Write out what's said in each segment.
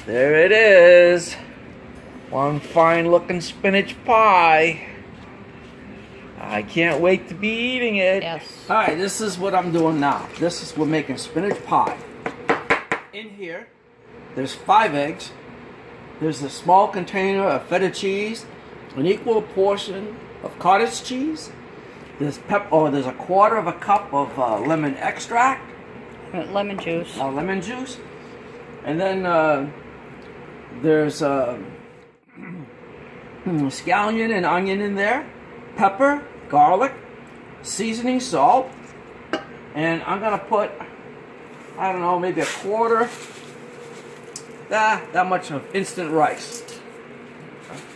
There it is. One fine looking spinach pie. I can't wait to be eating it. Yes. Alright, this is what I'm doing now. We're making spinach pie. In here, there's 5 eggs. There's a small container of feta cheese, an equal portion of cottage cheese. There's there's a quarter of a cup of lemon extract. Lemon juice. Lemon juice. And then there's scallion and onion in there, pepper, garlic, seasoning salt, and I'm gonna put, I don't know, maybe a quarter, that much of instant rice.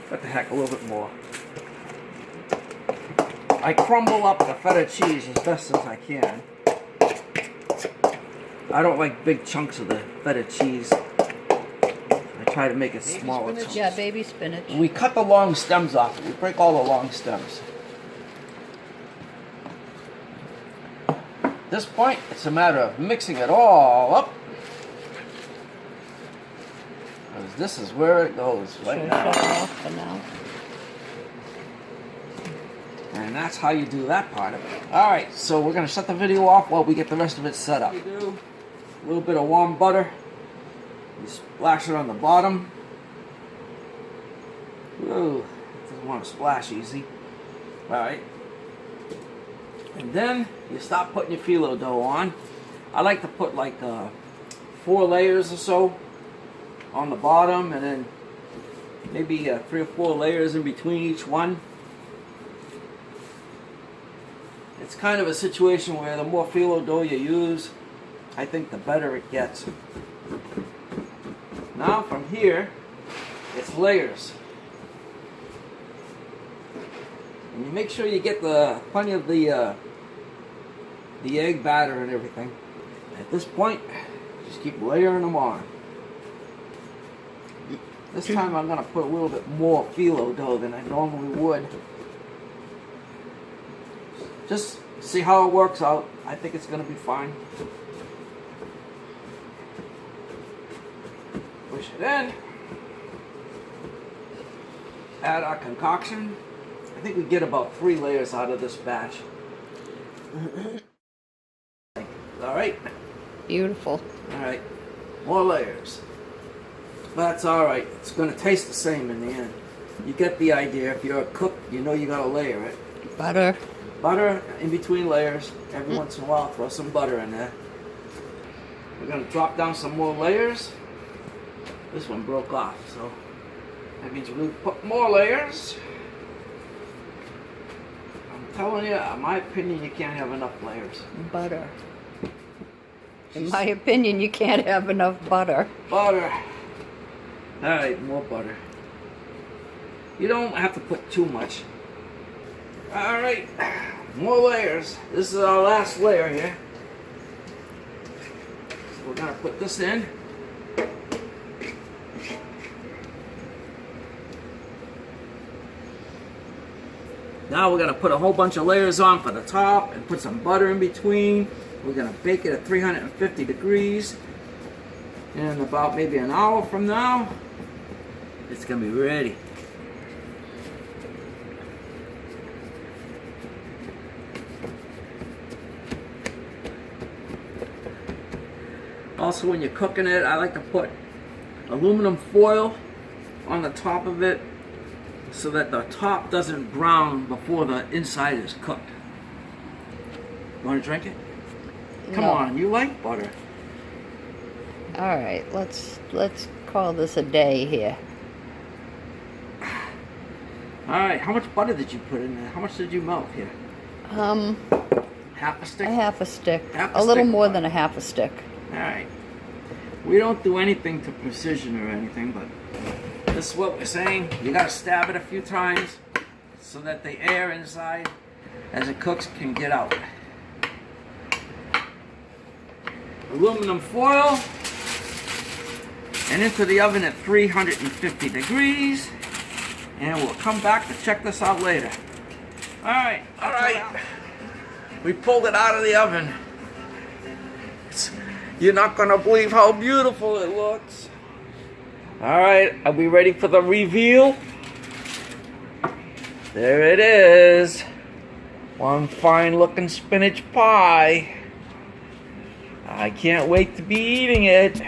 What the heck, a little bit more. I crumble up the feta cheese as best as I can. I don't like big chunks of the feta cheese. I try to make it smaller chunks. Yeah, baby spinach. We cut the long stems off. We break all the long stems. At this point, it's a matter of mixing it all up. Because this is where it goes right now. Shut it off for now. And that's how you do that part of it. Alright, so we're going to shut the video off while we get the rest of it set up. A little bit of warm butter. You splash it on the bottom. Whoa, doesn't want to splash easy. Alright. And then you start putting your phyllo dough on. I like to put like 4 layers or so on the bottom, and then maybe 3 or 4 layers in between each one. It's kind of a situation where the more phyllo dough you use, I think the better it gets. Now from here, it's layers. And you make sure you get plenty of the egg batter and everything. At this point, just keep layering them on. This time I'm going to put a little bit more phyllo dough than I normally would. Just see how it works out. I think it's going to be fine. Push it in. Add our concoction. I think we get about 3 layers out of this batch. Alright. Beautiful. Alright. More layers. That's alright. It's going to taste the same in the end. You get the idea. If you're a cook, you know you got to layer it. Butter. Butter in between layers. Every once in a while, throw some butter in there. We're going to drop down some more layers. This one broke off, so that means we'll put more layers. I'm telling you, in my opinion, you can't have enough layers. Butter. In my opinion, you can't have enough butter. Butter. Alright, more butter. You don't have to put too much. Alright, more layers. This is our last layer here. So we're going to put this in. Now we're going to put a whole bunch of layers on for the top and put some butter in between. We're going to bake it at 350 degrees. And about maybe an hour from now, it's going to be ready. Also, when you're cooking it, I like to put aluminum foil on the top of it so that the top doesn't brown before the inside is cooked. You want to drink it? Come on, you like butter. All right, let's call this a day here. All right, how much butter did you put in there? How much did you melt here? Half a stick? A half a stick. Half a little stick more butter. than a half a stick. All right. We don't do anything to precision or anything, but this is what we're saying. You got to stab it a few times so that the air inside, as it cooks, can get out. Aluminum foil, and into the oven at 350 degrees, and we'll come back to check this out later. All right. We pulled it out of the oven. You're not going to believe how beautiful it looks. Alright, are we ready for the reveal? There it is. One fine looking spinach pie. I can't wait to be eating it.